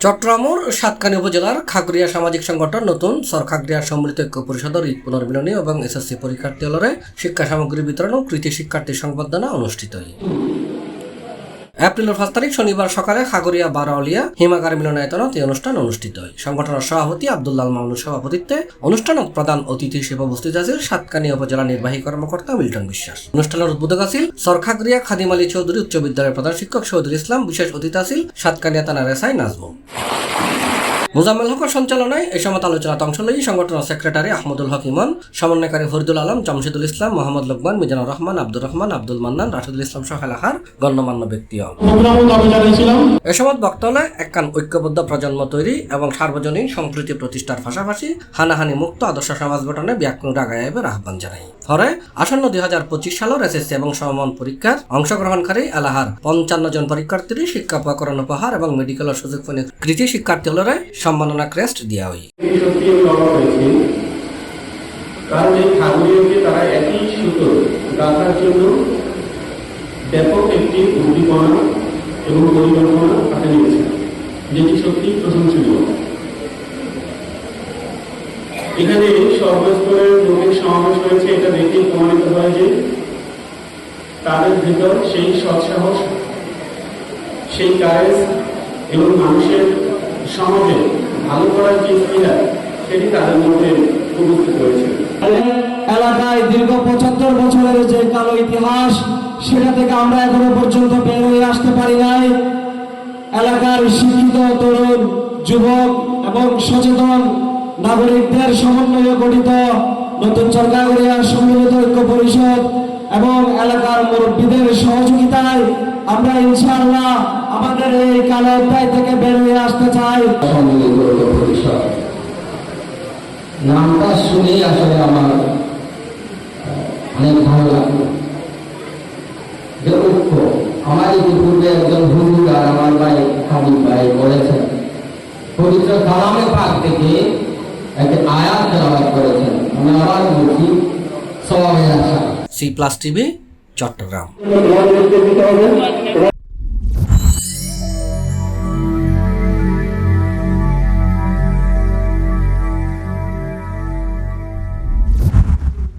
চট্টগ্রামের সাতকানিয়া উপজেলার খাগড়িয়া সামাজিক সংগঠন নতুন সরখাগড়িয়া সম্মিলিত ঐক্য পরিষদের ঈদ পুনর্মিলনী এবং এসএসসি পরীক্ষার্থী হলরে শিক্ষা সামগ্রী বিতরণ ও কৃতি শিক্ষার্থী সংবর্ধনা অনুষ্ঠিত হয়। এপ্রিলের 5 তারিখ শনিবার সকালে খাগড়িয়া বারাউলিয়া হিমাগার মিলনায়তনত এই অনুষ্ঠান অনুষ্ঠিত হয়। সংগঠনের সভাপতি আব্দুল্লাহ মামুনুর সভাপতিত্বে অনুষ্ঠানত প্রধান অতিথি হিসেবে উপস্থিত আছেন সাতকানিয়া উপজেলা নির্বাহী কর্মকর্তা মিল্টন বিশ্বাস। অনুষ্ঠানের উদ্বোধক আছেন সরখাগড়িয়া খাদিম আলী চৌধুরী উচ্চ বিদ্যালয়ের প্রধান শিক্ষক শহীদুল ইসলাম। বিশেষ অতিথি আছেন সাতকানিয়া থানার এসআই নাজমুল। মোজাম্মেল হকের সঞ্চালনায় এই সময় আলোচনাত অংশ লই সংগঠনের সেক্রেটারি আহমদুল হক ইমন, সমন্বয়কারী ফরিদুল আলম, জামশেদুল ইসলাম, মোহাম্মদ লোকমান, মিজানুর রহমান, আব্দুর রহমান, আব্দুল মান্নান, রাশিদুল ইসলাম সহ এলাকার গণ্যমান্য ব্যক্তি। এ সময় বক্তব্যে একখান ঐক্যবদ্ধ প্রজন্ম তৈরি এবং সার্বজনীন সম্প্রীতি প্রতিষ্ঠার পাশাপাশি হানাহানি মুক্ত আদর্শ সমাজ গঠনে ব্যাকুল আগায়াবের আহ্বান জানায়। পরে আসন্ন 2025 সালের এসএসসি এবং সমমান পরীক্ষার অংশগ্রহণকারী এলাকার 55 জন পরীক্ষার্থীর শিক্ষা উপকরণ উপহার এবং মেডিকেলের সুযোগ পেয়ে কৃতি শিক্ষার্থী হলরে সম্মাননা ক্রেস্ট দেওয়া হয়। কারণ এই খাগড়িয়াকে তারা একই সুতো গাঁথার জন্য ব্যাপক একটি উদ্দীপনা এবং পরিকল্পনা হাতে নিয়েছে, যেটি সত্যি প্রশংসনীয়। এখানে সর্বস্তরের লোকের সমাবেশ হয়েছে, এটা দেখে প্রমাণিত হয় যে তাদের ভিতর সেই সৎসাহস, সেই কারেজ এবং মানুষের সমাজে ভালো করার যে স্পৃহা সেটি তাদের মধ্যে উপস্থিত হয়েছে। এলাকায় দীর্ঘ 75 বছরের যে কালো ইতিহাস, সেটা থেকে আমরা এখনো পর্যন্ত বের হয়ে আসতে পারি নাই। এলাকার শিক্ষিত তরুণ, যুবক এবং সচেতন নাগরিকদের সমন্বয়ে গঠিত নতুন সরখাগড়িয়া সম্মিলিত ঐক্য পরিষদ এবং এলাকার মুরব্বীদের সহযোগিতায় আমরা ইনশাআল্লাহ আমাদের এই কালো অধ্যায় থেকে বের হয়ে আসতে চাই। সম্মিলিত ঐক্য পরিষদ নামটা শুনে আসলে আমার অনেক ভালো লাগলো। যে ঐক্য, আমার ইতিপূর্বে একজন হুজুর আর আমার ভাই হাবিব ভাই বলেছেন, পবিত্র কালামে পাক থেকে একটি আয়াত তেলাওয়াত করেছেন। আমি আবার বলছি, সওয়াবের আশা। C+ TV Chittagong.